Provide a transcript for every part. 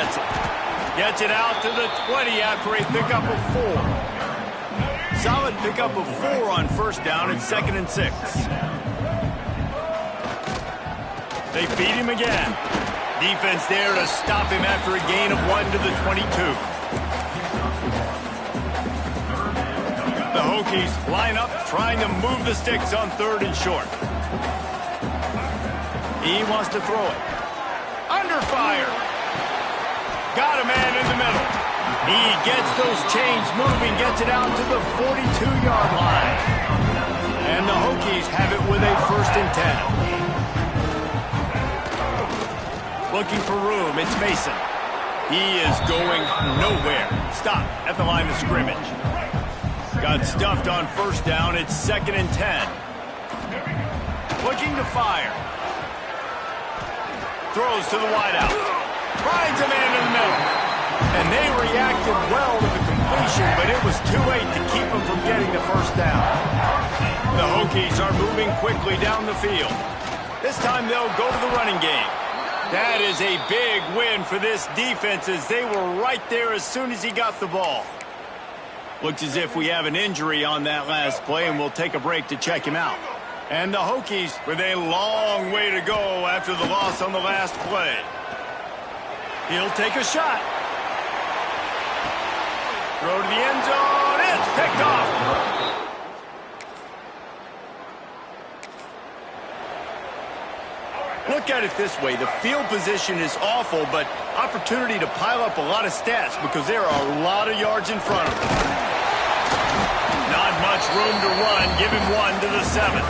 wants it. Gets it out to the 20 after a pickup of 4. Solid pickup of 4 on first down. It's 2nd and 6. They feed him again. Defense there to stop him after a gain of 1 to the 22. The Hokies line up trying to move the sticks on 3rd and short. He wants to throw it. Under fire. Got a man in the middle. He gets those chains moving, gets it out to the 42-yard line. And the Hokies have it with a 1st and 10. Looking for room, it's Mason. He is going nowhere. Stop at the line of scrimmage. Got stuffed on first down, it's 2nd and 10. Looking to fire. Throws to the wideout. Finds a man in the middle. And they reacted well to the completion, but it was too late to keep them from getting the first down. The Hokies are moving quickly down the field. This time they'll go to the running game. That is a big win for this defense as they were right there as soon as he got the ball. Looks as if we have an injury on that last play, and we'll take a break to check him out. And the Hokies with a long way to go after the loss on the last play. He'll take a shot. Throw to the end zone. It's picked off. Look at it this way. The field position is awful, but opportunity to pile up a lot of stats because there are a lot of yards in front of them. Not much room to run. Give him 1 to the 7.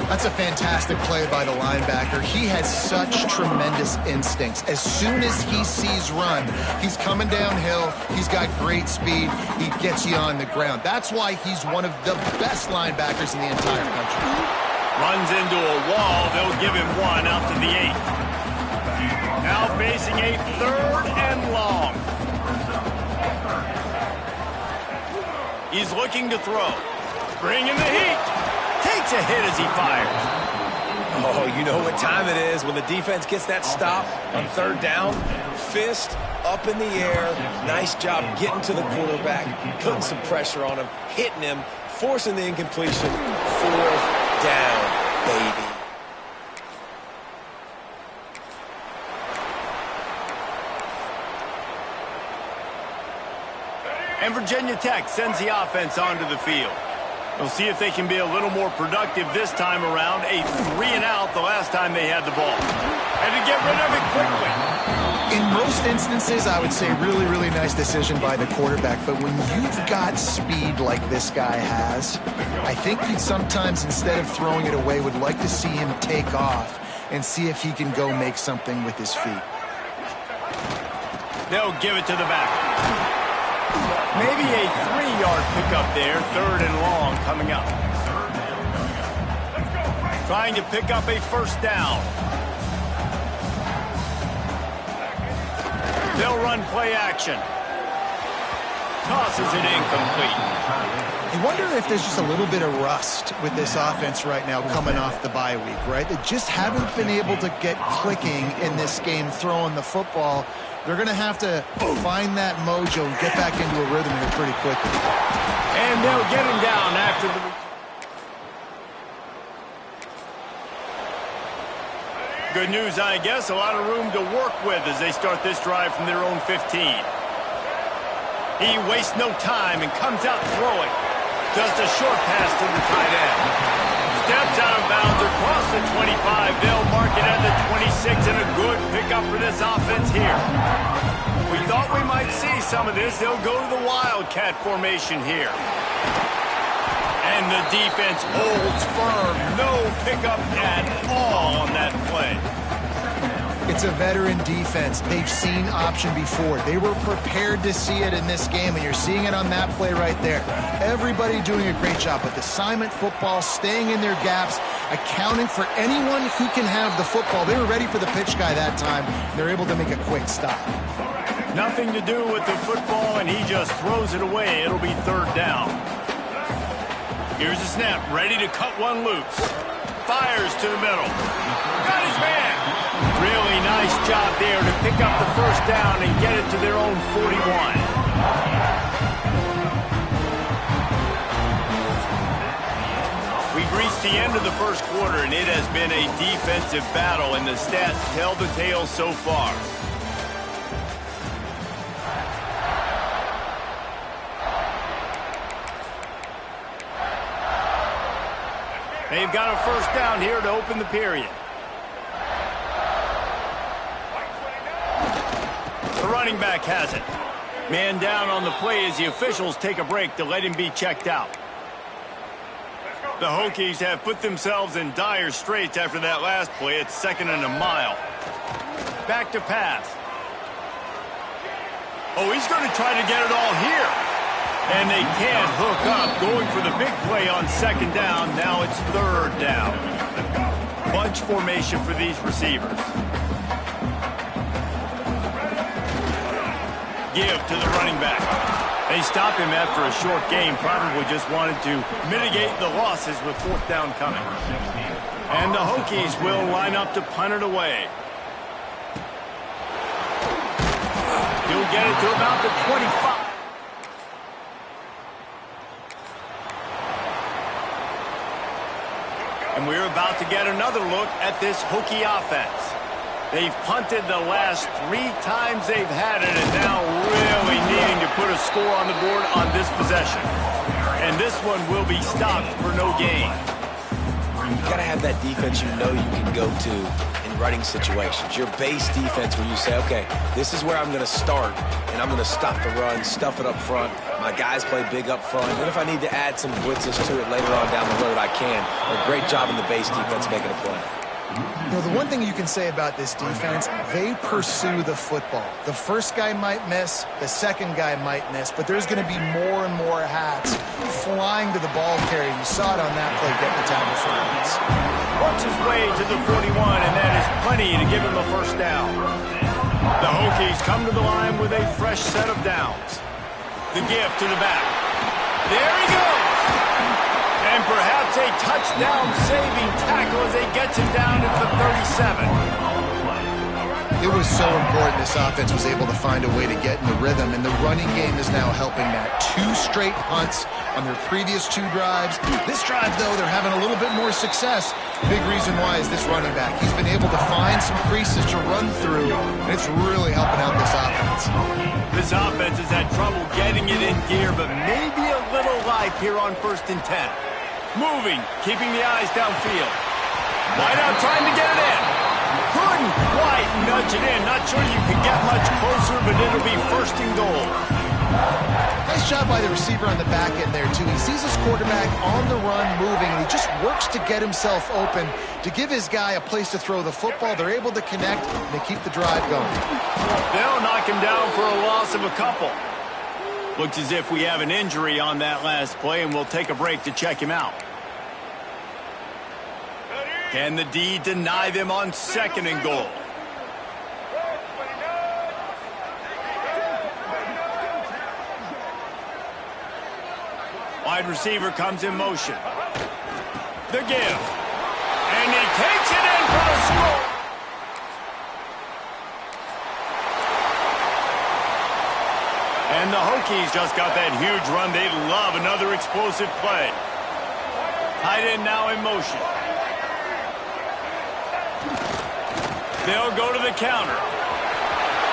That's a fantastic play by the linebacker. He has such tremendous instincts. As soon as he sees run, he's coming downhill. He's got great speed. He gets you on the ground. That's why he's one of the best linebackers in the entire country. Runs into a wall. They'll give him 1 out to the 8. Now facing a 3rd and long. He's looking to throw. Bringing the heat. Takes a hit as he fires. Oh, you know what time it is when the defense gets that stop on 3rd down. Fist up in the air. Nice job getting to the quarterback, putting some pressure on him, hitting him, forcing the incompletion. 4th down, baby. And Virginia Tech sends the offense onto the field. We'll see if they can be a little more productive this time around. A 3-and-out the last time they had the ball. And to get rid of it quickly. In most instances, I would say really, really nice decision by the quarterback. But when you've got speed like this guy has, I think you'd sometimes, instead of throwing it away, would like to see him take off and see if he can go make something with his feet. They'll give it to the back. Maybe a 3-yard pickup there, 3rd and long coming up. Trying to pick up a 1st down. They'll run play action. Tosses it incomplete. You wonder if there's just a little bit of rust with this offense right now coming off the bye week, right? They just haven't been able to get clicking in this game throwing the football. They're going to have to find that mojo and get back into a rhythm here pretty quickly. And they'll get him down after the... Good news, I guess. A lot of room to work with as they start this drive from their own 15. He wastes no time and comes out throwing. Just a short pass to the tight end. Steps out of bounds across the 25. They'll mark it at the 26, and a good pickup for this offense here. We thought we might see some of this. They'll go to the Wildcat formation here. And the defense holds firm. No pickup at all on that play. It's a veteran defense. They've seen option before. They were prepared to see it in this game, and you're seeing it on that play right there. Everybody doing a great job with assignment football, staying in their gaps, accounting for anyone who can have the football. They were ready for the pitch guy that time. They're able to make a quick stop. Nothing to do with the football, and he just throws it away. It'll be 3rd down. Here's a snap, ready to cut one loose. Fires to the middle. Got his man. Really nice job there to pick up the first down and get it to their own 41. We've reached the end of the first quarter, and it has been a defensive battle, and the stats tell the tale so far. They've got a first down here to open the period. The running back has it. Man down on the play as the officials take a break to let him be checked out. The Hokies have put themselves in dire straits after that last play. It's 2nd and a mile. Back to pass. Oh, he's going to try to get it all here. And they can't hook up, going for the big play on 2nd down. Now it's 3rd down. Bunch formation for these receivers. Give to the running back. They stop him after a short game, probably just wanted to mitigate the losses with 4th down coming. And the Hokies will line up to punt it away. He'll get it to about the 25. And we're about to get another look at this Hokie offense. They've punted the last 3 times they've had it, and now really needing to put a score on the board on this possession. And this one will be stopped for no gain. You got to have that defense you know you can go to in running situations. Your base defense where you say, okay, this is where I'm going to start, and I'm going to stop the run, stuff it up front. My guys play big up front. And if I need to add some blitzes to it later on down the road, I can. A great job in the base defense making a play. You know, the one thing you can say about this defense, they pursue the football. The first guy might miss, the second guy might miss, but there's going to be more and more hats flying to the ball carrier. You saw it on that play, getting the tackle for Evans. Works his way to the 41, and that is plenty to give him a first down. The Hokies come to the line with a fresh set of downs. The give to the back. There he goes! And perhaps a touchdown-saving tackle as they get him down to the 37. It was so important this offense was able to find a way to get in the rhythm, and the running game is now helping that. 2 straight punts on their previous 2 drives. This drive, though, they're having a little bit more success. Big reason why is this running back. He's been able to find some creases to run through, and it's really helping out this offense. This offense has had trouble getting it in gear, but maybe a little life here on 1st and 10. Moving, keeping the eyes downfield. Wide out trying to get it in. Couldn't quite nudge it in. Not sure you can get much closer, but it'll be 1st and goal. Nice job by the receiver on the back end there, too. He sees his quarterback on the run moving, and he just works to get himself open to give his guy a place to throw the football. They're able to connect, and they keep the drive going. They'll knock him down for a loss of a couple. Looks as if we have an injury on that last play, and we'll take a break to check him out. Can the D deny them on 2nd and goal? Wide receiver comes in motion. The give. And he takes it in for the score. And the Hokies just got that huge run. They love another explosive play. Tight end now in motion. They'll go to the counter.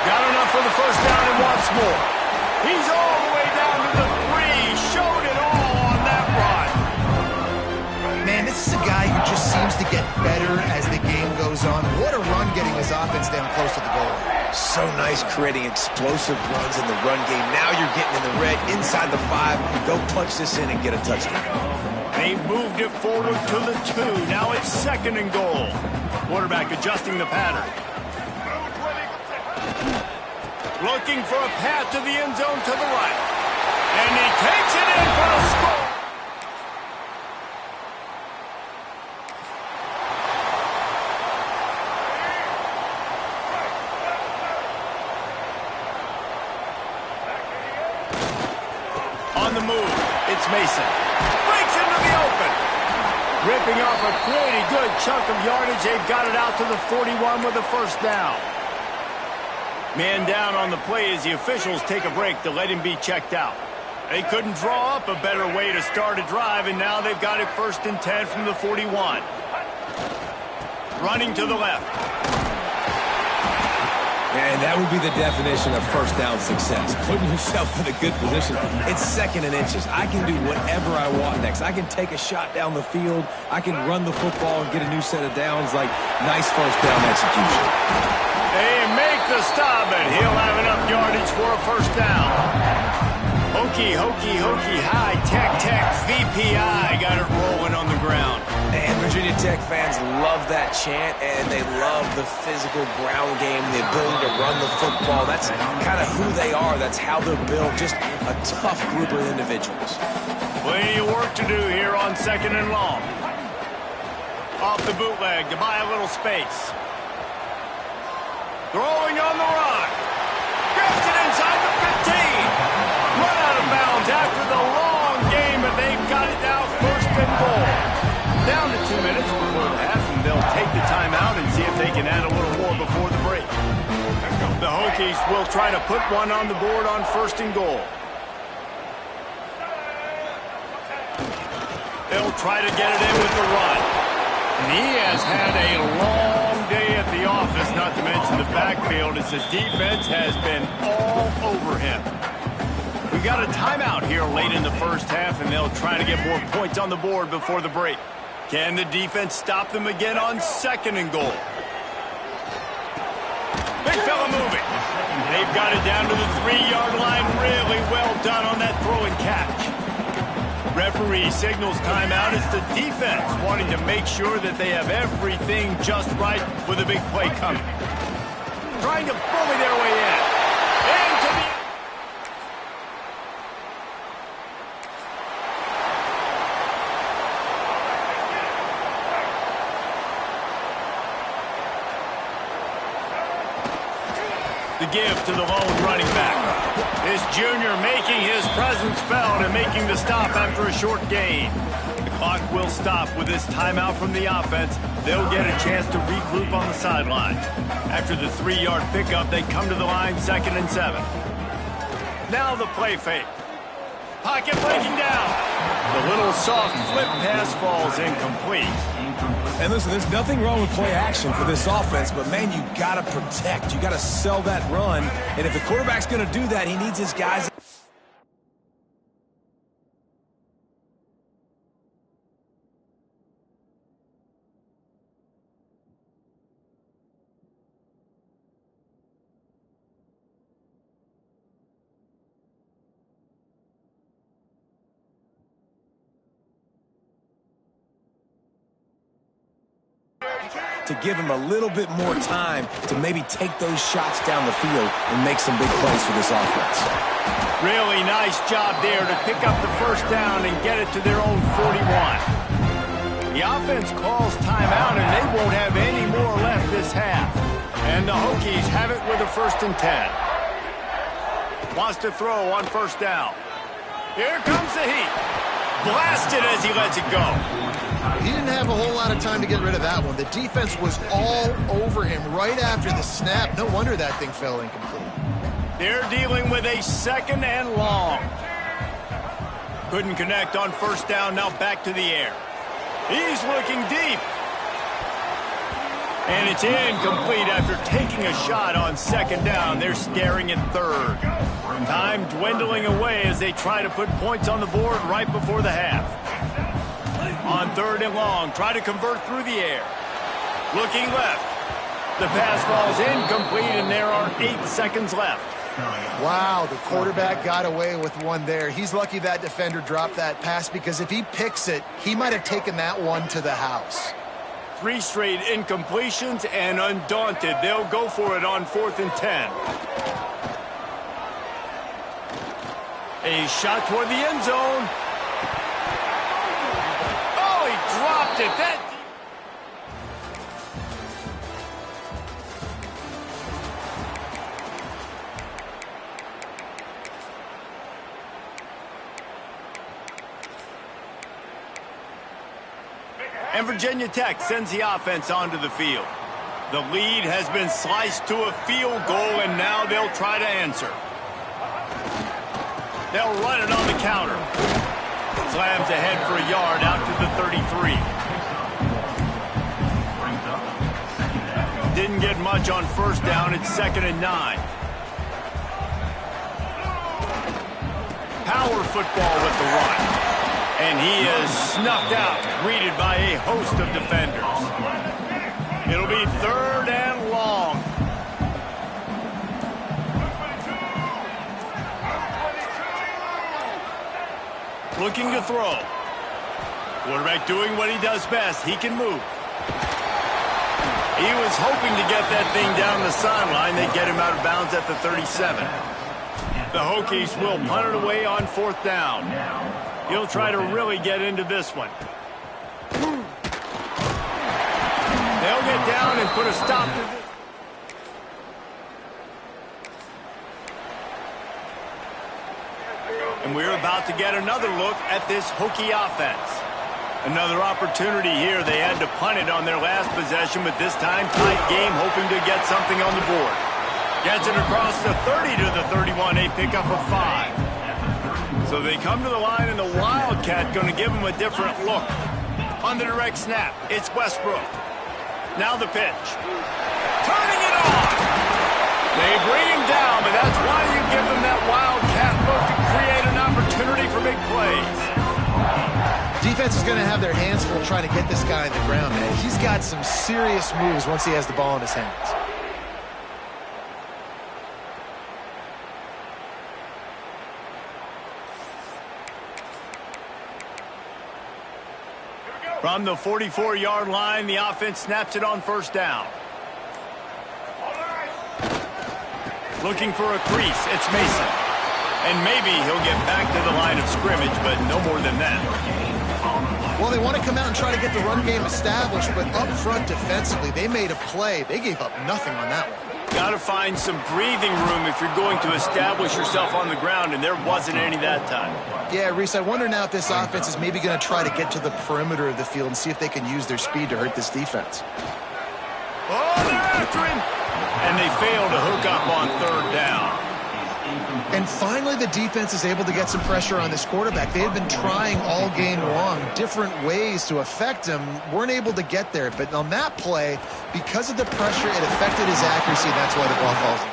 Got enough for the first down and wants more. He's all the way down to the 3. Showed it all on that run. Man, this is a guy who just seems to get better as the game goes on. What a run getting his offense down close to the goal line. So nice creating explosive runs in the run game. Now you're getting in the red, inside the 5. Go punch this in and get a touchdown. They moved it forward to the 2. Now it's 2nd and goal. Quarterback adjusting the pattern. Looking for a path to the end zone to the right. And he takes it in for a score. On the move, it's Mason. Breaks into the open. Ripping off a pretty good chunk of yardage. They've got it out to the 41 with a first down. Man down on the play as the officials take a break to let him be checked out. They couldn't draw up a better way to start a drive, and now they've got it 1st and 10 from the 41. Running to the left. And that would be the definition of first down success. Putting yourself in a good position. It's 2nd and inches. I can do whatever I want next. I can take a shot down the field. I can run the football and get a new set of downs. Like, nice first down execution. They make the stop, and he'll have enough yardage for a first down. Hokey, hokey, hokey, high, tech, VPI got it rolling on the ground. And Virginia Tech fans love that chant, and they love the physical ground game, the ability to run the football. That's kind of who they are. That's how they're built, just a tough group of individuals. Plenty of work to do here on 2nd and long. Off the bootleg to buy a little space. Throwing on the run. Grabs it inside the 15. Run out of bounds after the long game, and they've got it now 1st and goal. Down to 2 minutes before the half, and they'll take the timeout and see if they can add a little more before the break. The Hokies will try to put one on the board on 1st and goal. They'll try to get it in with the run. And he has had a long day at the office, not to mention the backfield, as the defense has been all over him. We got a timeout here late in the first half, and they'll try to get more points on the board before the break. Can the defense stop them again on 2nd and goal? Big fella moving. They've got it down to the 3-yard line. Really well done on that throw and catch. Referee signals timeout as the defense wanting to make sure that they have everything just right with a big play coming. Trying to bully their way in. Into the... The give to the lone running back. This junior making his presence felt and making the stop after a short gain. The clock will stop with this timeout from the offense. They'll get a chance to regroup on the sideline. After the 3-yard pickup, they come to the line 2nd and 7. Now the play fake. Pocket breaking down. The little soft flip pass falls incomplete. And listen, there's nothing wrong with play action for this offense, but man, you gotta protect. You gotta sell that run. And if the quarterback's gonna do that, he needs his guys. To give him a little bit more time to maybe take those shots down the field and make some big plays for this offense. Really nice job there to pick up the first down and get it to their own 41. The offense calls timeout, and they won't have any more left this half. And the Hokies have it with a 1st and 10. Wants to throw on 1st down. Here comes the heat. Blasted as he lets it go. He didn't have a whole lot of time to get rid of that one. The defense was all over him right after the snap. No wonder that thing fell incomplete. They're dealing with a 2nd and long. Couldn't connect on 1st down, now back to the air. He's looking deep. And it's incomplete after taking a shot on 2nd down. They're staring at 3rd. Time dwindling away as they try to put points on the board right before the half. On 3rd and long, try to convert through the air. Looking left. The pass falls incomplete, and there are 8 seconds left. Wow, the quarterback got away with one there. He's lucky that defender dropped that pass, because if he picks it, he might have taken that one to the house. 3 straight incompletions, and undaunted, they'll go for it on 4th and 10. A shot toward the end zone. Oh, he dropped it. And Virginia Tech sends the offense onto the field. The lead has been sliced to a field goal, and now they'll try to answer. They'll run it on the counter. Slams ahead for a yard out to the 33. Didn't get much on first down. It's 2nd and 9. Power football with the run. And he is snuffed out, greeted by a host of defenders. It'll be 3rd and long. Looking to throw. Quarterback doing what he does best. He can move. He was hoping to get that thing down the sideline. They get him out of bounds at the 37. The Hokies will punt it away on 4th down. He'll try to really get into this one. They'll get down and put a stop to this. And we're about to get another look at this Hokie offense. Another opportunity here. They had to punt it on their last possession, but this time tight game, hoping to get something on the board. Gets it across the 30 to the 31, a pickup of 5. So they come to the line, and the Wildcat going to give them a different look. On the direct snap, it's Westbrook. Now the pitch. Turning it on. They bring him down, but that's why you give them that Wildcat look to create an opportunity for big plays. Defense is going to have their hands full trying to get this guy on the ground, man. He's got some serious moves once he has the ball in his hands. From the 44-yard line, the offense snaps it on 1st down. Looking for a crease, it's Mason. And maybe he'll get back to the line of scrimmage, but no more than that. Well, they want to come out and try to get the run game established, but up front defensively, they made a play. They gave up nothing on that one. Got to find some breathing room if you're going to establish yourself on the ground, and there wasn't any that time. Yeah, Reese, I wonder now if this offense is maybe going to try to get to the perimeter of the field and see if they can use their speed to hurt this defense. Oh, they're after him! And they fail to hook up on 3rd down. And finally, the defense is able to get some pressure on this quarterback. They had been trying all game long different ways to affect him, weren't able to get there. But on that play, because of the pressure, it affected his accuracy, and that's why the ball falls in.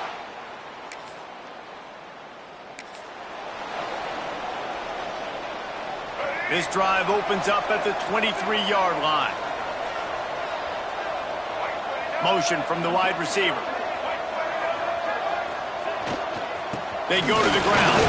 This drive opens up at the 23-yard line. Motion from the wide receiver. They go to the ground.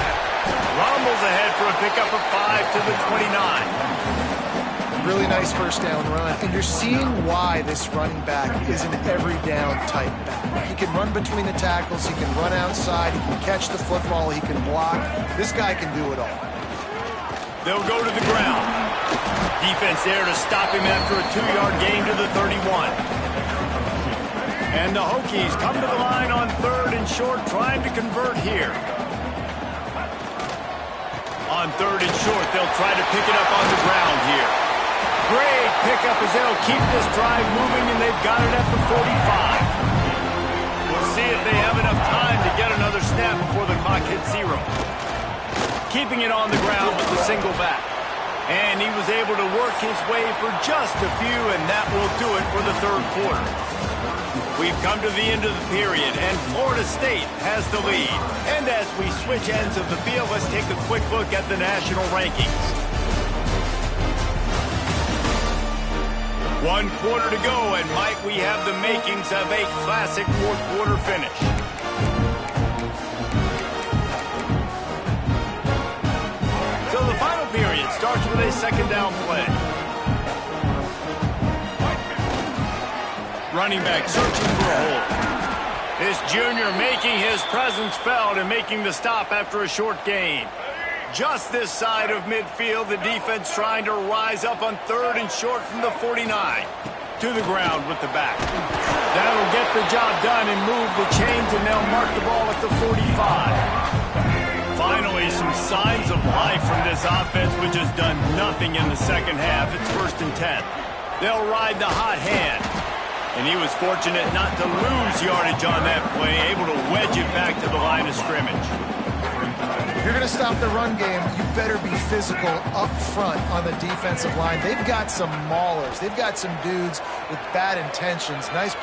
Rumbles ahead for a pickup of 5 to the 29. Really nice 1st down run. And you're seeing why this running back is an every down type back. He can run between the tackles. He can run outside. He can catch the football. He can block. This guy can do it all. They'll go to the ground. Defense there to stop him after a 2-yard gain to the 31. And the Hokies come to the line on 3rd and short, trying to convert here. On 3rd and short, they'll try to pick it up on the ground here. Great pickup as they'll keep this drive moving, and they've got it at the 45. We'll see if they have enough time to get another snap before the clock hits 0. Keeping it on the ground with the single back. And he was able to work his way for just a few, and that will do it for the 3rd quarter. We've come to the end of the period, and Florida State has the lead. And as we switch ends of the field, let's take a quick look at the national rankings. 1 quarter to go, and might we have the makings of a classic 4th quarter finish. So the final period starts with a 2nd down play. Running back searching for a hole. This junior making his presence felt and making the stop after a short gain. Just this side of midfield, the defense trying to rise up on 3rd and short from the 49. To the ground with the back. That'll get the job done and move the chains, and they'll mark the ball at the 45. Finally, some signs of life from this offense, which has done nothing in the 2nd half. It's 1st and 10. They'll ride the hot hand. And he was fortunate not to lose yardage on that play, able to wedge it back to the line of scrimmage. If you're going to stop the run game, you better be physical up front on the defensive line. They've got some maulers. They've got some dudes with bad intentions. Nice.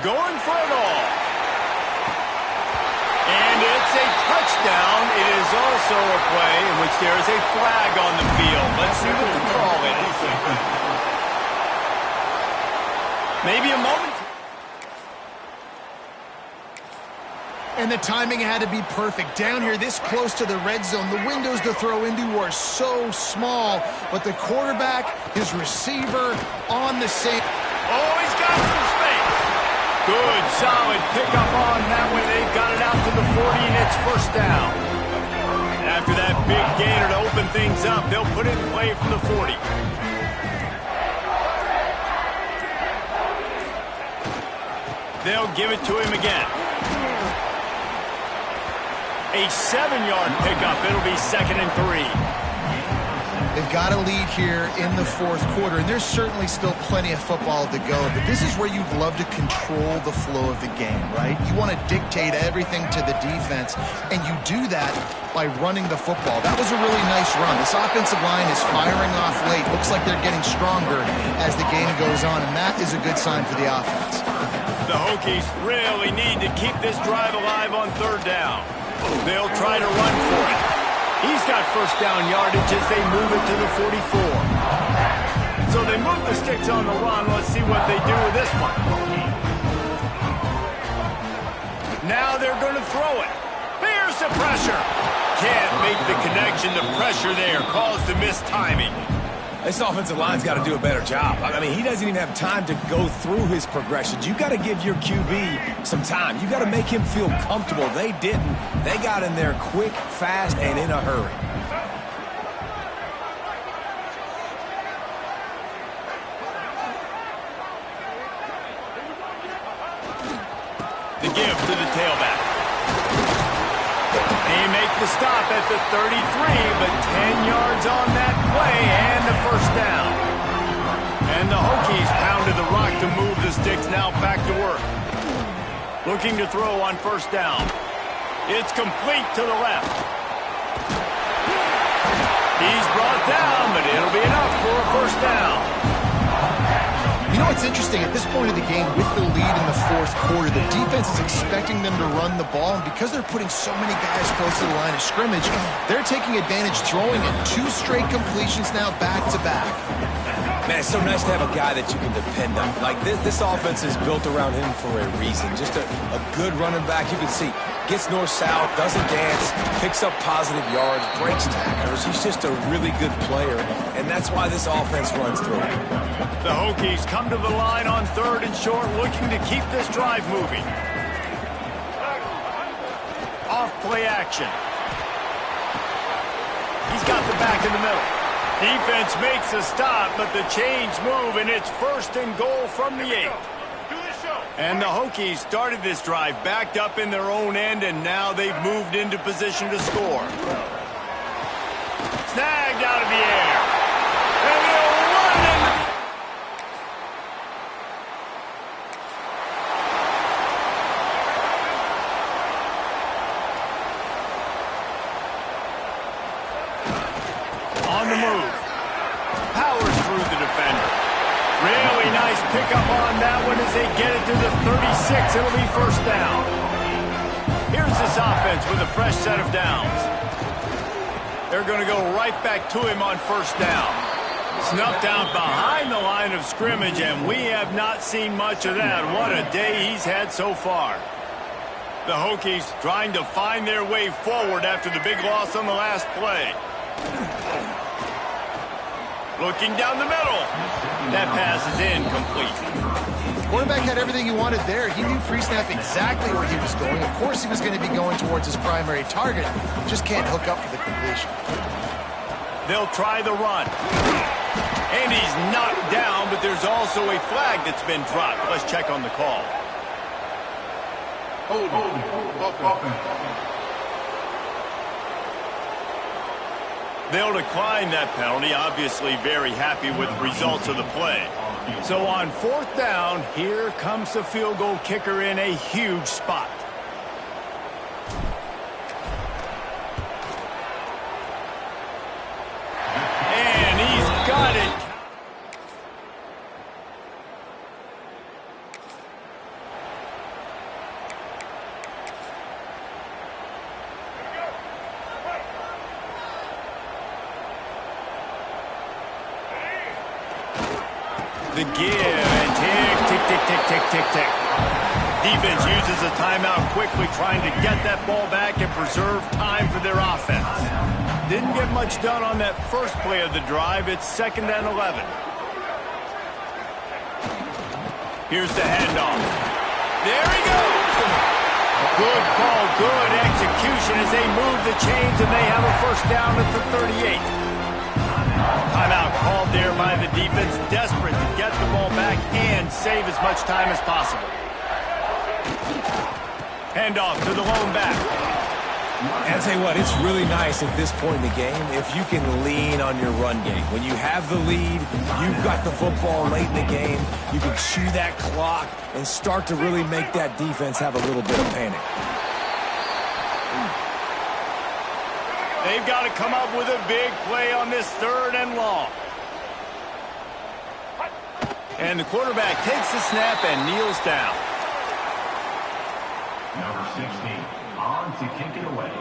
Going for it all. And it's a touchdown. It is also a play in which there is a flag on the field. Let's see what the call is. Maybe a moment. And the timing had to be perfect. Down here, this close to the red zone, the windows to throw into are so small, but the quarterback, his receiver, on the same. Oh, he's got some space. Good, solid pickup on that one. They've got it out to the 40, and it's first down. After that big gainer to open things up, they'll put it in play from the 40. They'll give it to him again. A 7-yard pickup. It'll be 2nd and 3. They've got a lead here in the fourth quarter, and there's certainly still plenty of football to go, but this is where you'd love to control the flow of the game, right? You want to dictate everything to the defense, and you do that by running the football. That was a really nice run. This offensive line is firing off late. Looks like they're getting stronger as the game goes on, and that is a good sign for the offense. The Hokies really need to keep this drive alive on 3rd down. They'll try to run for it. He's got first down yardage as they move it to the 44. So they move the sticks on the run. Let's see what they do with this one. Now they're going to throw it. Here's the pressure. Can't make the connection. The pressure there caused the mistiming. This offensive line's got to do a better job. I mean, he doesn't even have time to go through his progressions. You got to give your QB some time. You got to make him feel comfortable. They didn't. They got in there quick, fast, and in a hurry. The give to the tailback. They make the stop at the 33, but 10 yards on that play and the first down. And the Hokies pounded the rock to move the sticks, now back to work. Looking to throw on first down. It's complete to the left. He's brought down, but it'll be enough for a first down. You know what's interesting? At this point of the game, with the lead in the fourth quarter, the defense is expecting them to run the ball, and because they're putting so many guys close to the line of scrimmage, they're taking advantage, throwing it 2 straight completions now back-to-back. Man, it's so nice to have a guy that you can depend on. Like, this offense is built around him for a reason. Just a good running back. You can see, gets north-south, doesn't dance, picks up positive yards, breaks tacklers. He's just a really good player, and that's why this offense runs through him. The Hokies come to the line on 3rd and short, looking to keep this drive moving. Off play action. He's got the back in the middle. Defense makes a stop, but the chains move, and it's 1st and goal from the 8. And the Hokies started this drive backed up in their own end, and now they've moved into position to score. Snagged out of the air. And they'll run in. On the move. Powers through the defender. Really nice pickup on that one as they get it to the 36. It'll be first down. Here's this offense with a fresh set of downs. They're going to go right back to him on first down. Snuffed out behind the line of scrimmage, and we have not seen much of that. What a day he's had so far. The Hokies trying to find their way forward after the big loss on the last play. Looking down the middle. That pass is incomplete. Quarterback had everything he wanted there. He knew pre-snap exactly where he was going. Of course he was going to be going towards his primary target. Just can't hook up for the completion. They'll try the run. And he's knocked down, but there's also a flag that's been dropped. Let's check on the call. They'll decline that penalty, obviously very happy with the results of the play. So on 4th down, here comes the field goal kicker in a huge spot. And he's got it. The give and tick, tick, tick, tick, tick, tick, tick. Defense uses a timeout quickly, trying to get that ball back and preserve time for their offense. Didn't get much done on that first play of the drive. It's 2nd and 11. Here's the handoff. There he goes. Good call, good execution as they move the chains and they have a 1st down at the 38. Timeout called there by the defense, desperate to get the ball back and save as much time as possible. Handoff to the lone back. And I'll tell you what, it's really nice at this point in the game if you can lean on your run game. When you have the lead, you've got the football late in the game, you can chew that clock and start to really make that defense have a little bit of panic. They've got to come up with a big play on this 3rd and long. And the quarterback takes the snap and kneels down. Number 16, on to kick it away.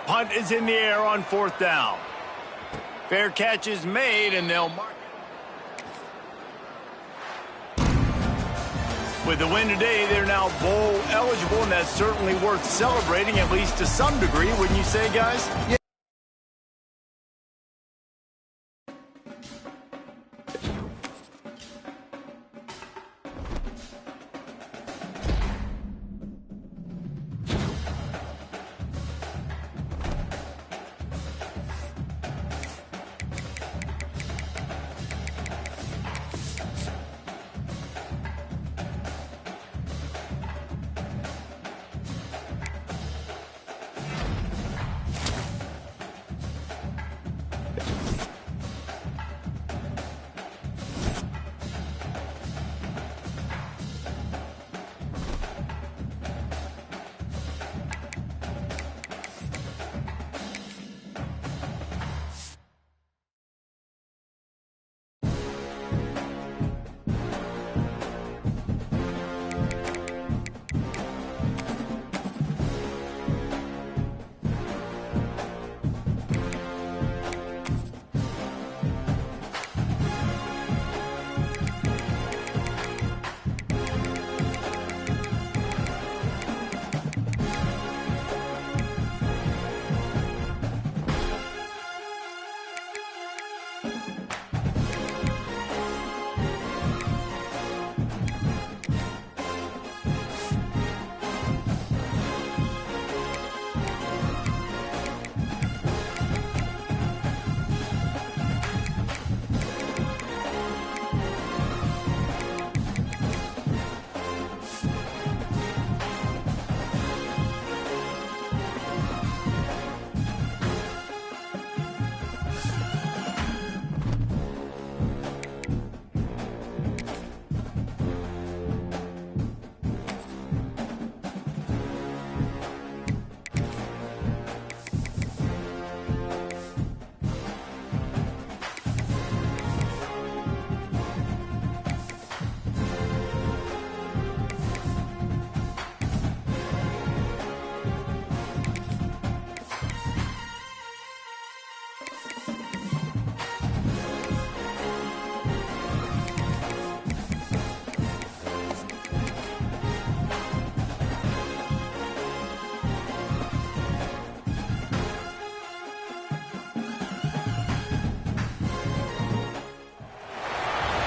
Punt is in the air on 4th down. Fair catch is made, and they'll mark it. With the win today, they're now bowl eligible, and that's certainly worth celebrating, at least to some degree, wouldn't you say, guys? Yeah.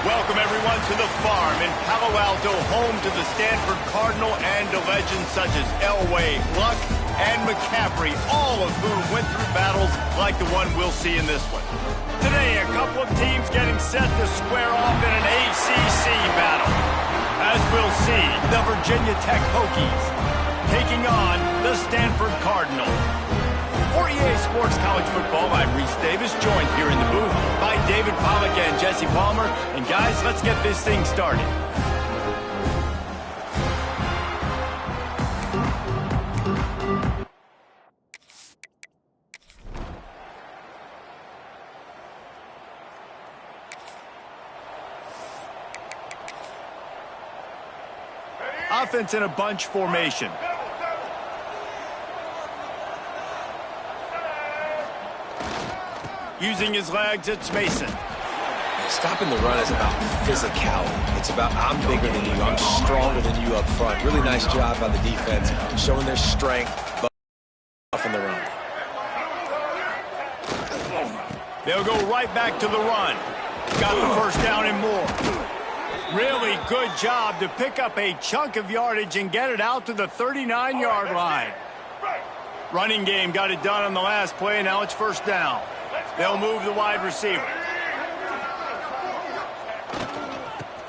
Welcome, everyone, to the farm in Palo Alto, home to the Stanford Cardinal and to legends such as Elway, Luck, and McCaffrey, all of whom went through battles like the one we'll see in this one. Today, a couple of teams getting set to square off in an ACC battle. As we'll see, the Virginia Tech Hokies taking on the Stanford Cardinal. For EA Sports College Football, I'm Reese Davis, joined here in the booth by David Pollack and Jesse Palmer. And guys, let's get this thing started. Offense in a bunch formation. Using his legs, it's Mason. Stopping the run is about physicality. It's about I'm bigger than you, I'm stronger than you up front. Really nice job by the defense, showing their strength, but in the run. They'll go right back to the run. Got the first down and more. Really good job to pick up a chunk of yardage and get it out to the 39-yard line. Running game got it done on the last play, now it's first down. They'll move the wide receiver.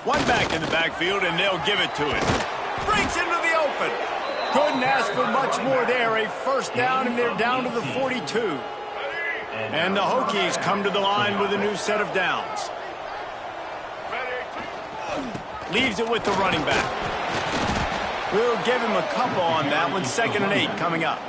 One back in the backfield, and they'll give it to him. Breaks into the open. Couldn't ask for much more there. A first down, and they're down to the 42. And the Hokies come to the line with a new set of downs. Leaves it with the running back. We'll give him a couple on that one. 2nd and 8 coming up.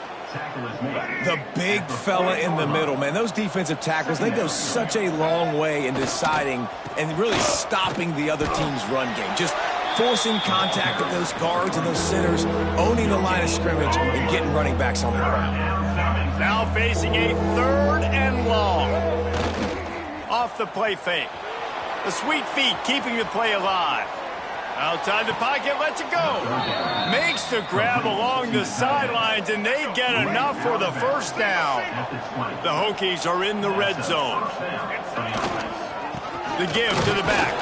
The big fella in the middle, man. Those defensive tackles, they go such a long way in deciding and really stopping the other team's run game. Just forcing contact of those guards and those centers, owning the line of scrimmage, and getting running backs on the ground. Now facing a 3rd and long. Off the play fake. The sweet feet keeping the play alive. Outside the pocket, lets it go. Makes the grab along the sidelines, and they get enough for the first down. The Hokies are in the red zone. The give to the back.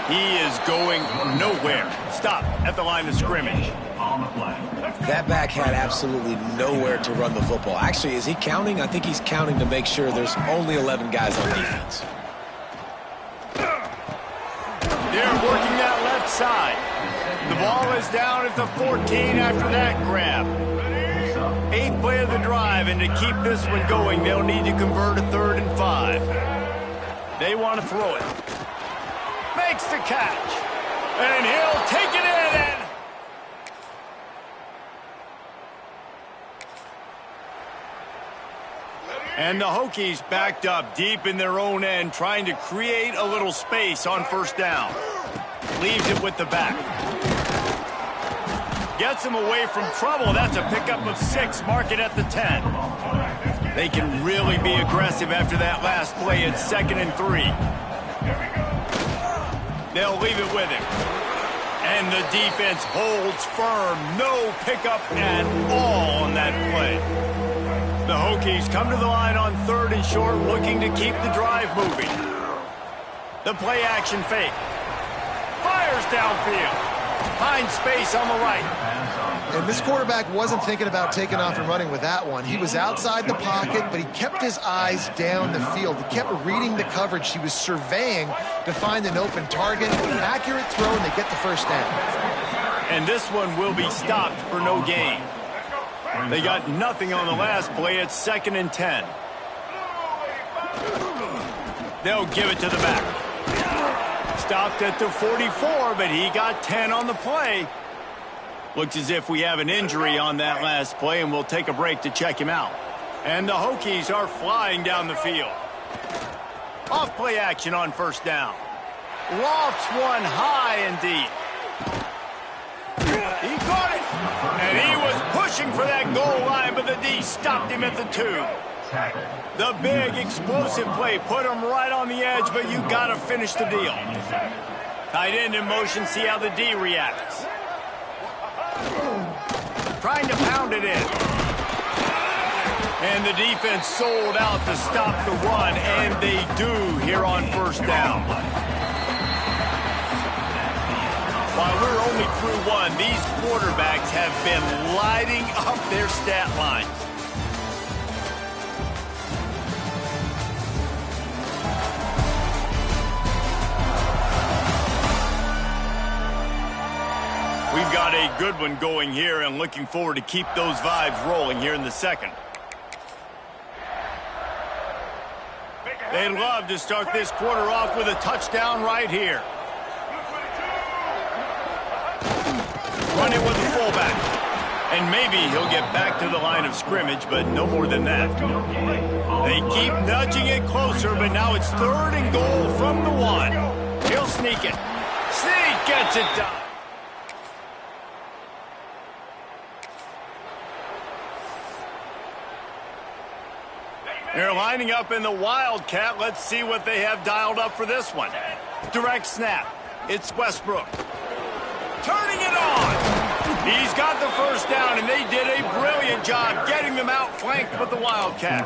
He is going nowhere. Stop at the line of scrimmage. That back had absolutely nowhere to run the football. Actually, is he counting? I think he's counting to make sure there's only 11 guys on defense. They're working that left side. The ball is down at the 14 after that grab. 8th play of the drive, and to keep this one going, they'll need to convert a 3rd and 5. They want to throw it. Makes the catch. And he'll take it in. And the Hokies backed up deep in their own end, trying to create a little space on first down. Leaves it with the back. Gets him away from trouble. That's a pickup of 6. Mark it at the 10. They can really be aggressive after that last play. It's 2nd and 3. They'll leave it with him. And the defense holds firm. No pickup at all on that play. The Hokies come to the line on 3rd and short, looking to keep the drive moving. The play action fake. Fires downfield. Finds space on the right. And this quarterback wasn't thinking about taking off and running with that one. He was outside the pocket, but he kept his eyes down the field. He kept reading the coverage. He was surveying to find an open target. Accurate throw, and they get the first down. And this one will be stopped for no gain. They got nothing on the last play. It's 2nd and 10. They'll give it to the back. Stopped at the 44, but he got 10 on the play. Looks as if we have an injury on that last play, and we'll take a break to check him out. And the Hokies are flying down the field. Off play action on first down. Lofts one high and deep. He caught it. And he was pushing for that goal line, but the D stopped him at the 2. The big explosive play put him right on the edge, but you got to finish the deal. Tight end in motion, see how the D reacts. Trying to pound it in. And the defense sold out to stop the run, and they do here on first down. we're only through one. These quarterbacks have been lighting up their stat lines. We've got a good one going here and looking forward to keep those vibes rolling here in the second. They'd love to start this quarter off with a touchdown right here. Run it with the fullback. And maybe he'll get back to the line of scrimmage, but no more than that. They keep nudging it closer, but now it's 3rd and goal from the 1. He'll sneak it. Sneak gets it done. They're lining up in the Wildcat. Let's see what they have dialed up for this one. Direct snap. It's Westbrook. Turning it on. He's got the first down, and they did a brilliant job getting them outflanked with the Wildcat.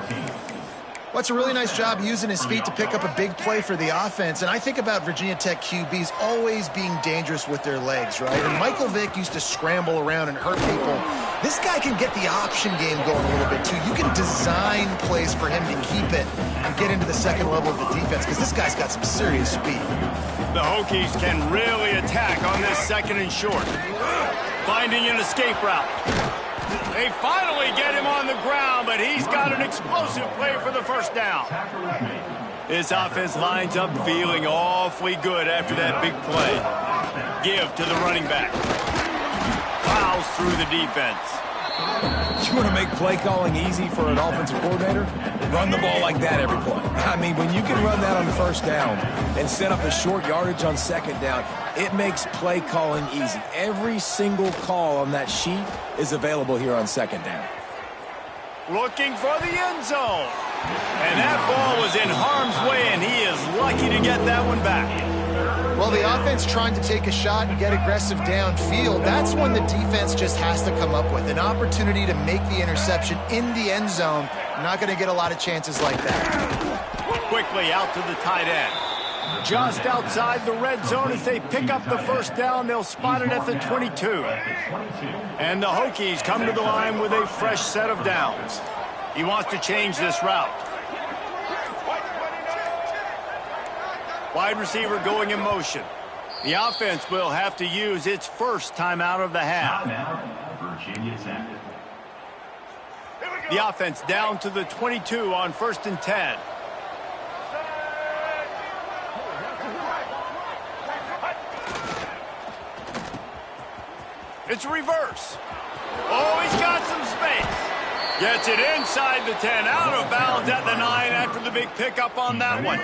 Well, it's a really nice job using his feet to pick up a big play for the offense. And I think about Virginia Tech QBs always being dangerous with their legs, right? And Michael Vick used to scramble around and hurt people. This guy can get the option game going a little bit, too. You can design plays for him to keep it and get into the second level of the defense because this guy's got some serious speed. The Hokies can really attack on this 2nd and short. Finding an escape route. They finally get him on the ground, but he's got an explosive play for the first down. This offense lines up feeling awfully good after that big play. Give to the running back. Plows through the defense. You want to make play calling easy for an offensive coordinator? Run the ball like that every play. I mean, when you can run that on 1st down and set up a short yardage on 2nd down, it makes play calling easy. Every single call on that sheet is available here on 2nd down. Looking for the end zone. And that ball was in harm's way, and he is lucky to get that one back. Well, the offense trying to take a shot and get aggressive downfield, that's when the defense just has to come up with an opportunity to make the interception in the end zone. Not going to get a lot of chances like that. Quickly out to the tight end. Just outside the red zone as they pick up the first down. They'll spot it at the 22. And the Hokies come to the line with a fresh set of downs. He wants to change this route. Wide receiver going in motion. The offense will have to use its first timeout of the half. The offense down to the 22 on 1st and 10. It's reverse. Oh, he's got some space. Gets it inside the 10, out of bounds at the 9 after the big pickup on that one.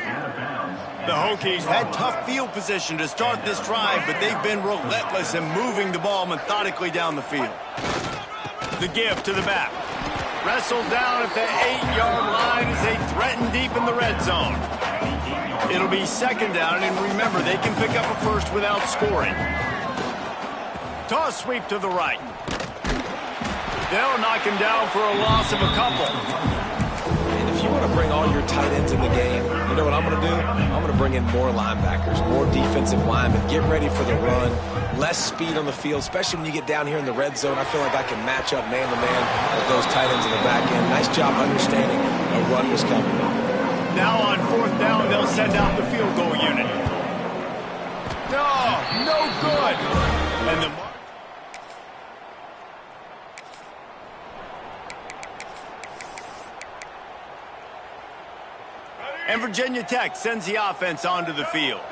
The Hokies had tough field position to start this drive, but they've been relentless in moving the ball methodically down the field. The give to the back. Wrestled down at the 8-yard line as they threaten deep in the red zone. It'll be 2nd down, and remember, they can pick up a first without scoring. Toss sweep to the right. They'll knock him down for a loss of a couple. And if you want to bring all your tight ends in the game, you know what I'm going to do? I'm going to bring in more linebackers, more defensive linemen, get ready for the run, less speed on the field, especially when you get down here in the red zone. I feel like I can match up man-to-man with those tight ends in the back end. Nice job understanding a run was coming. Now on 4th down, they'll send out the field goal unit. No good. And the And Virginia Tech sends the offense onto the field.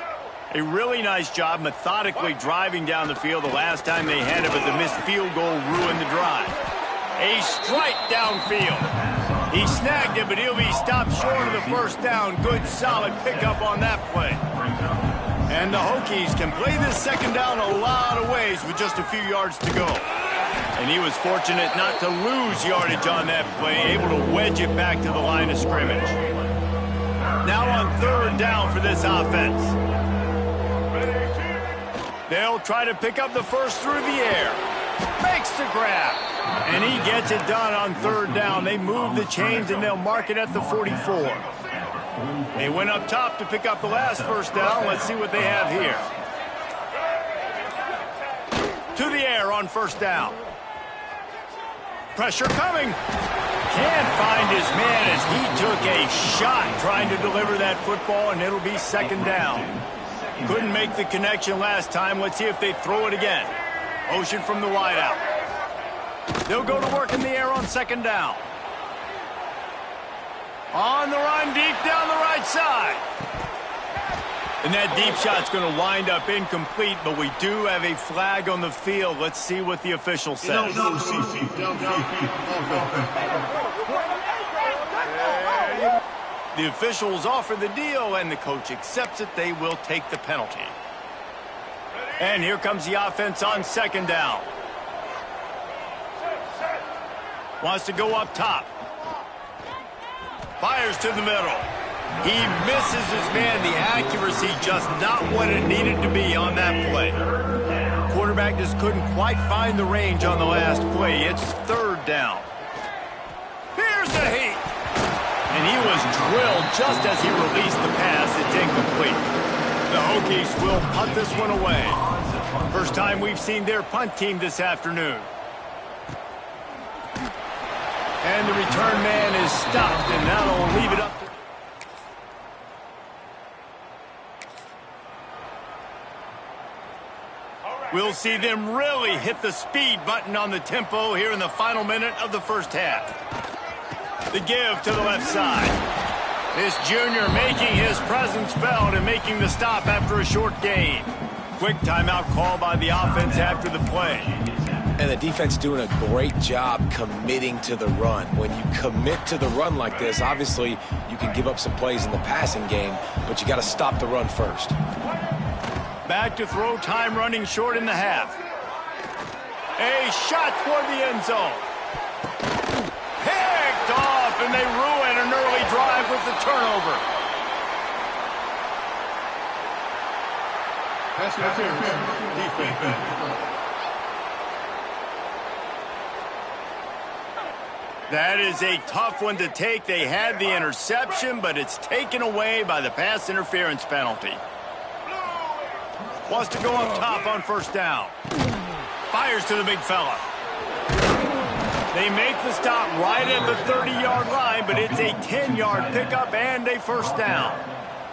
A really nice job methodically driving down the field the last time they had it, but the missed field goal ruined the drive. A strike downfield. He snagged it, but he'll be stopped short of the first down. Good, solid pickup on that play. And the Hokies can play this 2nd down a lot of ways with just a few yards to go. And he was fortunate not to lose yardage on that play, able to wedge it back to the line of scrimmage. Now on 3rd down for this offense. They'll try to pick up the first through the air. Makes the grab. And he gets it done on 3rd down. They move the chains and they'll mark it at the 44. They went up top to pick up the last first down. Let's see what they have here. To the air on first down. Pressure coming. Can't find his man as he took a shot trying to deliver that football, and it'll be second down. Couldn't make the connection last time. Let's see if they throw it again. Motion from the wideout. They'll go to work in the air on second down. On the run, deep down the right side. And that deep shot's going to wind up incomplete, but we do have a flag on the field. Let's see what the official says. The officials offer the deal, and the coach accepts it. They will take the penalty. And here comes the offense on second down. Wants to go up top. Fires to the middle. He misses his man. The accuracy just not what it needed to be on that play. Quarterback just couldn't quite find the range on the last play. It's third down. Here's the heat. And he was drilled just as he released the pass. It's incomplete. The Hokies will punt this one away. First time we've seen their punt team this afternoon. And the return man is stopped, and that'll leave it up to... We'll see them really hit the speed button on the tempo here in the final minute of the first half. The give to the left side. This junior making his presence felt and making the stop after a short gain. Quick timeout call by the offense after the play. And the defense doing a great job committing to the run. When you commit to the run like this, obviously you can give up some plays in the passing game, but you got to stop the run first. Back to throw, time running short in the half. A shot toward the end zone. Picked off, and they ruin an early drive with the turnover. That is a tough one to take. They had the interception, but it's taken away by the pass interference penalty. Wants to go up top on first down. Fires to the big fella. They make the stop right at the 30-yard line, but it's a 10-yard pickup and a first down.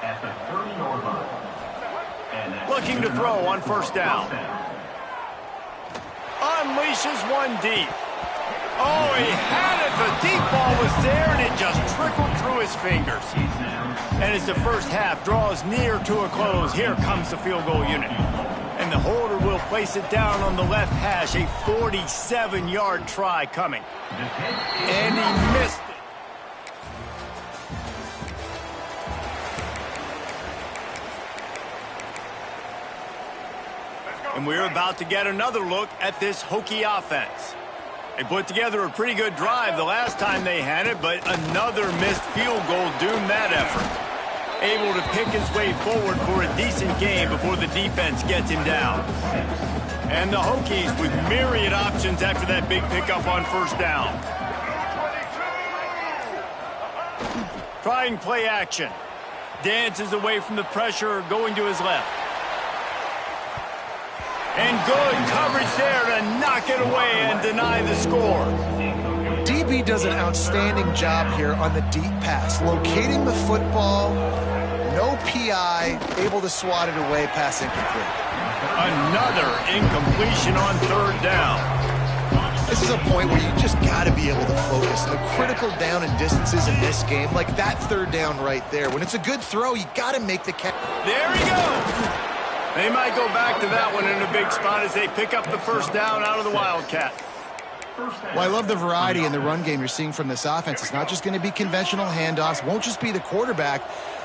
At the 30-yard line. Looking to throw on first down. Unleashes one deep. Oh, he had it. The deep ball was there, and it just trickled through his fingers. And as the first half draws near to a close, here comes the field goal unit. And the holder will place it down on the left hash. A 47-yard try coming. And he missed it. And we're about to get another look at this Hokie offense. They put together a pretty good drive the last time they had it, but another missed field goal doomed that effort. Able to pick his way forward for a decent game before the defense gets him down. And the Hokies with myriad options after that big pickup on first down. Trying play action. Dances away from the pressure, going to his left. And good coverage there to knock it away and deny the score. DB does an outstanding job here on the deep pass. Locating the football, no PI, able to swat it away, pass incomplete. Another incompletion on third down. This is a point where you just got to be able to focus. The critical down and distances in this game, like that third down right there. When it's a good throw, you got to make the catch. There he goes. They might go back to that one in a big spot as they pick up the first down out of the Wildcat. Well, I love the variety in the run game you're seeing from this offense. It's not just going to be conventional handoffs. Won't just be the quarterback,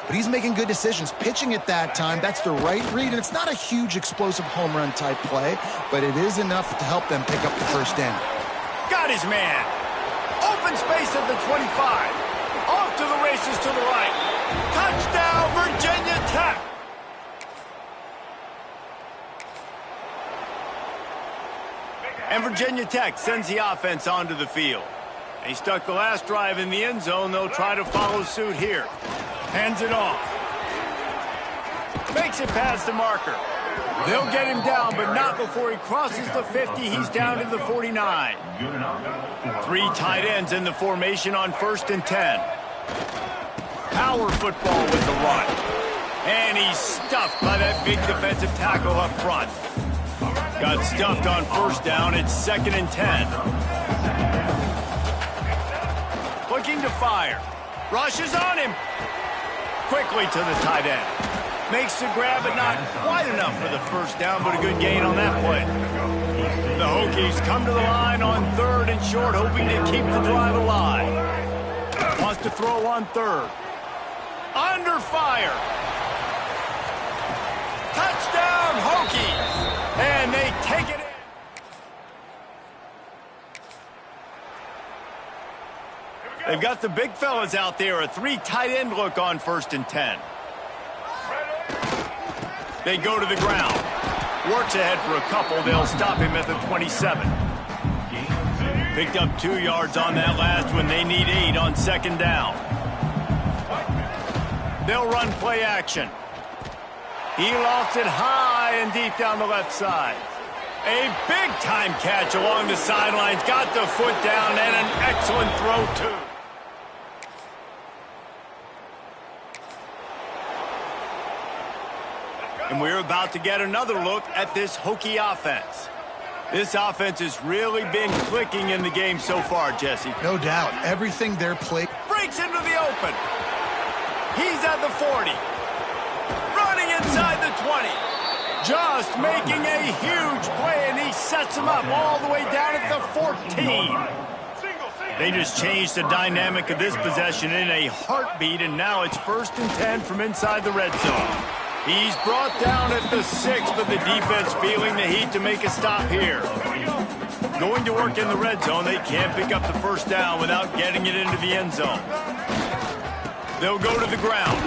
but he's making good decisions. Pitching at that time, that's the right read, and it's not a huge explosive home run type play, but it is enough to help them pick up the first down. Got his man. Open space at the 25. Off to the races to the right. Touchdown, Virginia Tech. And Virginia Tech sends the offense onto the field. They stuck the last drive in the end zone. They'll try to follow suit here. Hands it off. Makes it past the marker. They'll get him down, but not before he crosses the 50. He's down to the 49. 3 tight ends in the formation on 1st and 10. Power football with the run. And he's stuffed by that big defensive tackle up front. Got stuffed on 1st down. It's 2nd and 10. Looking to fire. Rushes on him. Quickly to the tight end. Makes the grab, but not quite enough for the 1st down, but a good gain on that play. The Hokies come to the line on 3rd and short, hoping to keep the drive alive. Wants to throw on 3rd. Under fire. Touchdown, Hokies. And they take it in. They've got the big fellas out there. A 3 tight end look on 1st and 10. They go to the ground. Works ahead for a couple. They'll stop him at the 27. Picked up 2 yards on that last one. They need 8 on 2nd down. They'll run play action. He lofts it high and deep down the left side. A big-time catch along the sidelines. Got the foot down and an excellent throw, too. And we're about to get another look at this Hokie offense. This offense has really been clicking in the game so far, Jesse. No doubt. Everything they're playing. Breaks into the open. He's at the 40. Running inside the 20. Just making a huge play, and he sets him up all the way down at the 14. They just changed the dynamic of this possession in a heartbeat, and now it's 1st and 10 from inside the red zone. He's brought down at the 6, but the defense feeling the heat to make a stop here. Going to work in the red zone. They can't pick up the 1st down without getting it into the end zone. They'll go to the ground.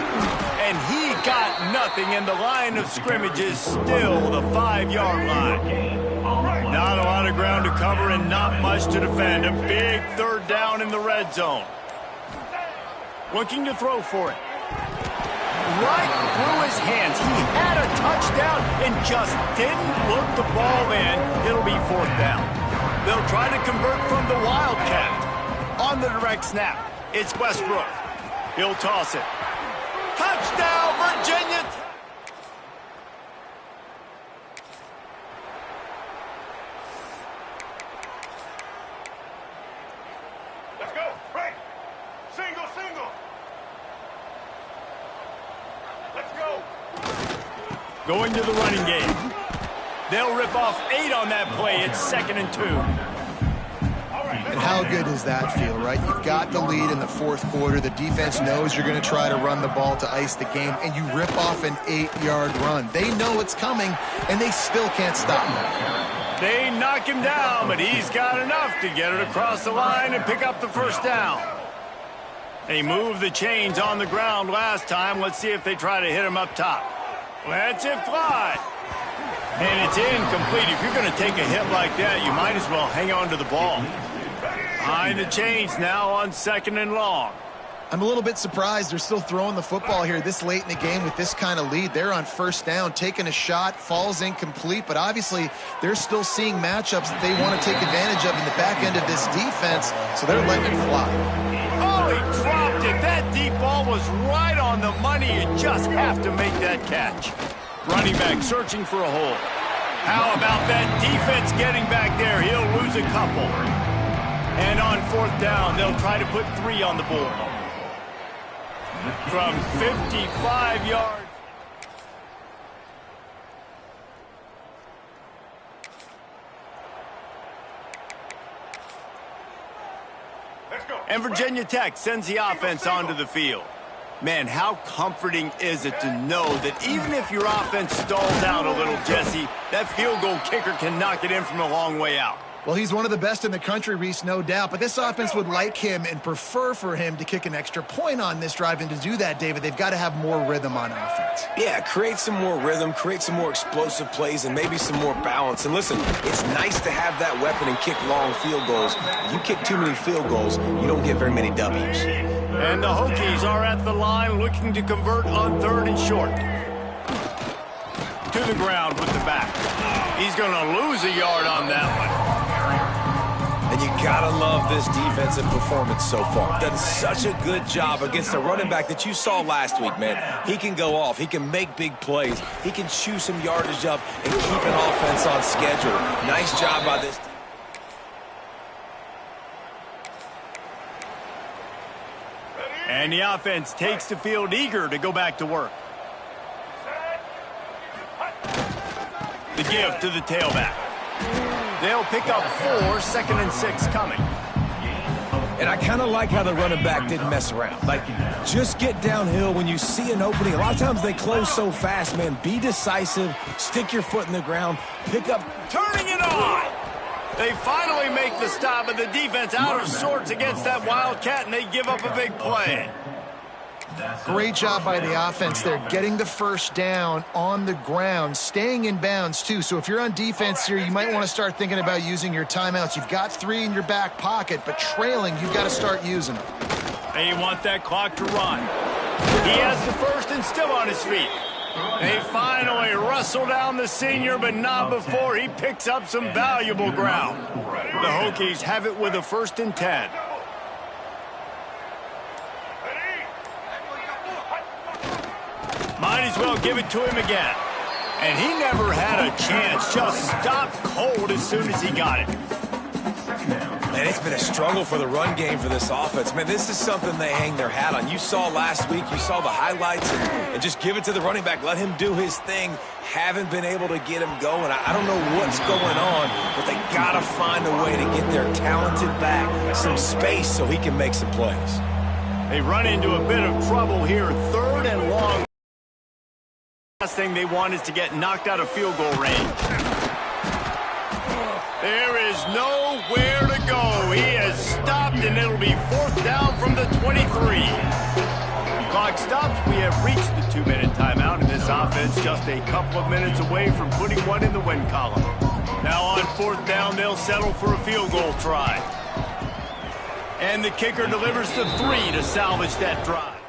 And he got nothing, and the line of scrimmage is still the 5-yard line. Not a lot of ground to cover and not much to defend. A big 3rd down in the red zone. Looking to throw for it. Right through his hands. He had a touchdown and just didn't look the ball in. It'll be 4th down. They'll try to convert from the Wildcat. On the direct snap, it's Westbrook. He'll toss it. Touchdown, Virginia! Let's go. Right. Single. Let's go. Going to the running game. They'll rip off 8 on that play. It's 2nd and 2. And how good does that feel, right? You've got the lead in the 4th quarter. The defense knows you're going to try to run the ball to ice the game, and you rip off an 8-yard run. They know it's coming, and they still can't stop him. They knock him down, but he's got enough to get it across the line and pick up the 1st down. They moved the chains on the ground last time. Let's see if they try to hit him up top. Lets it fly. And it's incomplete. If you're going to take a hit like that, you might as well hang on to the ball. Behind the chains now on 2nd and long. I'm a little bit surprised they're still throwing the football here this late in the game with this kind of lead. They're on 1st down, taking a shot, falls incomplete, but obviously they're still seeing matchups that they want to take advantage of in the back end of this defense, so they're letting it fly. Oh, he dropped it. That deep ball was right on the money. You just have to make that catch. Running back searching for a hole. How about that defense getting back there? He'll lose a couple. And on 4th down, they'll try to put 3 on the board. From 55 yards. Let's go. And Virginia Tech sends the offense onto the field. Man, how comforting is it to know that even if your offense stalls out a little, Jesse, that field goal kicker can knock it in from a long way out. Well, he's one of the best in the country, Reese, no doubt. But this offense would like him and prefer for him to kick an extra point on this drive. And to do that, David, they've got to have more rhythm on offense. Yeah, create some more rhythm, create some more explosive plays, and maybe some more balance. And listen, it's nice to have that weapon and kick long field goals. If you kick too many field goals, you don't get very many W's. And the Hokies are at the line looking to convert on 3rd and short. to the ground with the back. He's going to lose a yard on that one. And you gotta love this defensive performance so far. Done such a good job against a running back that you saw last week, man. He can go off. He can make big plays. He can chew some yardage up and keep an offense on schedule. Nice job by this. And the offense takes the field eager to go back to work. The give to the tailback. They'll pick up 4, 2nd and 6 coming. And I kind of like how the running back didn't mess around. Like, just get downhill when you see an opening. A lot of times they close so fast, man. Be decisive. Stick your foot in the ground. Pick up. Turning it on. They finally make the stop, and the defense out of sorts against that Wildcat, and they give up a big play. Great job by the offense there, getting the first down on the ground, staying in bounds too. So if you're on defense here, you might want to start thinking about using your timeouts. You've got 3 in your back pocket, but trailing, you've got to start using them. They want that clock to run. He has the first and still on his feet. They finally wrestle down the senior, but not before he picks up some valuable ground. The Hokies have it with a 1st and 10. Might as well give it to him again. And he never had a chance. Just stopped cold as soon as he got it. Man, it's been a struggle for the run game for this offense. Man, this is something they hang their hat on. You saw last week, you saw the highlights, and just give it to the running back. Let him do his thing. Haven't been able to get him going. I don't know what's going on, but they got to find a way to get their talented back some space so he can make some plays. They run into a bit of trouble here, 3rd and long. The last thing they want is to get knocked out of field goal range. There is nowhere to go. He has stopped, and it'll be 4th down from the 23. Clock stops. We have reached the 2-minute timeout, and this offense just a couple of minutes away from putting one in the win column. Now on 4th down, they'll settle for a field goal try. And the kicker delivers the 3 to salvage that drive.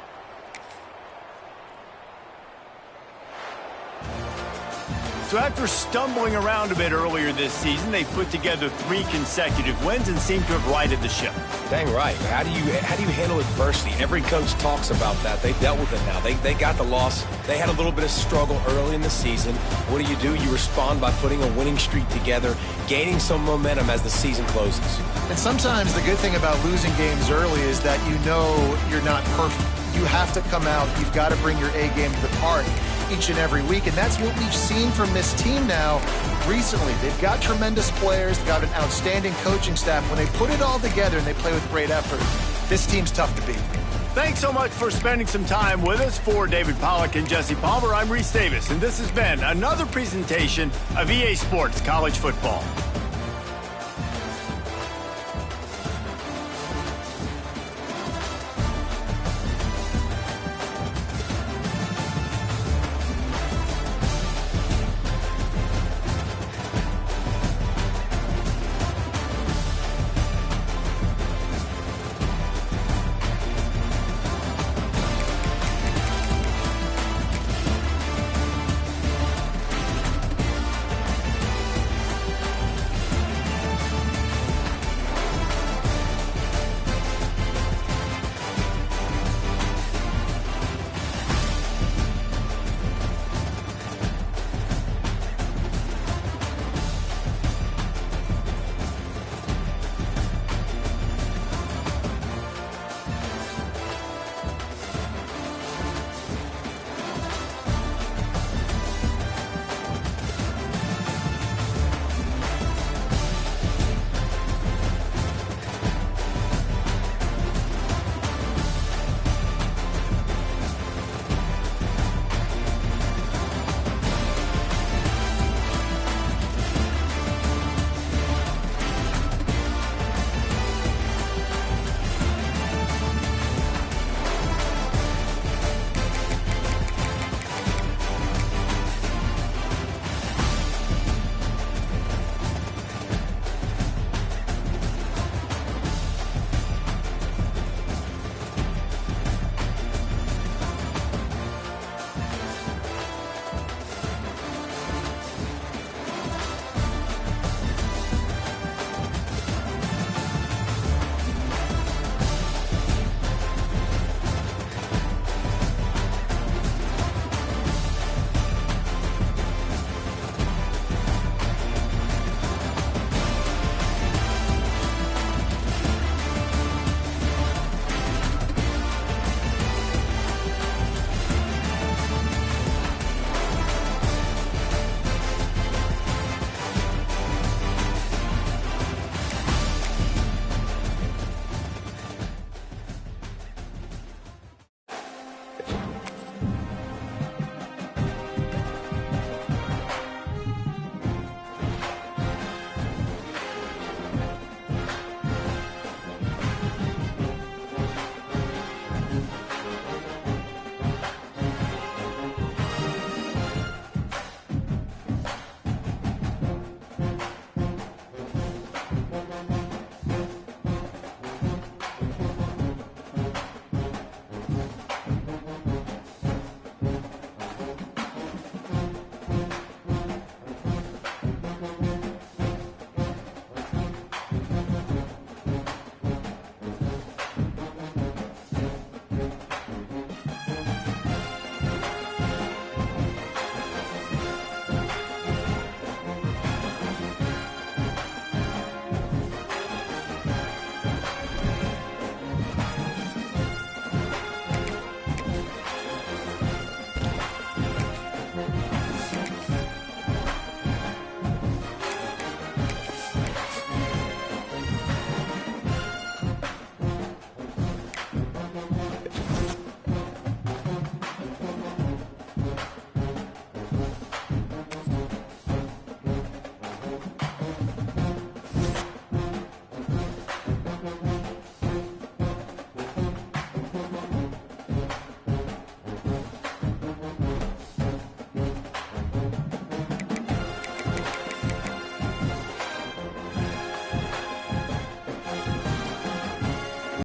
So after stumbling around a bit earlier this season, they put together 3 consecutive wins and seem to have righted the ship. Dang right. How do you handle adversity? Every coach talks about that. They dealt with it now. They got the loss. They had a little bit of struggle early in the season. What do? You respond by putting a winning streak together, gaining some momentum as the season closes. And sometimes the good thing about losing games early is that you know you're not perfect. You have to come out. You've got to bring your A game to the party each and every week, and that's what we've seen from this team now recently. They've got tremendous players, they've got an outstanding coaching staff. When they put it all together and they play with great effort, this team's tough to beat. Thanks so much for spending some time with us. For David Pollack and Jesse Palmer, I'm Reese Davis, and this has been another presentation of EA Sports College Football.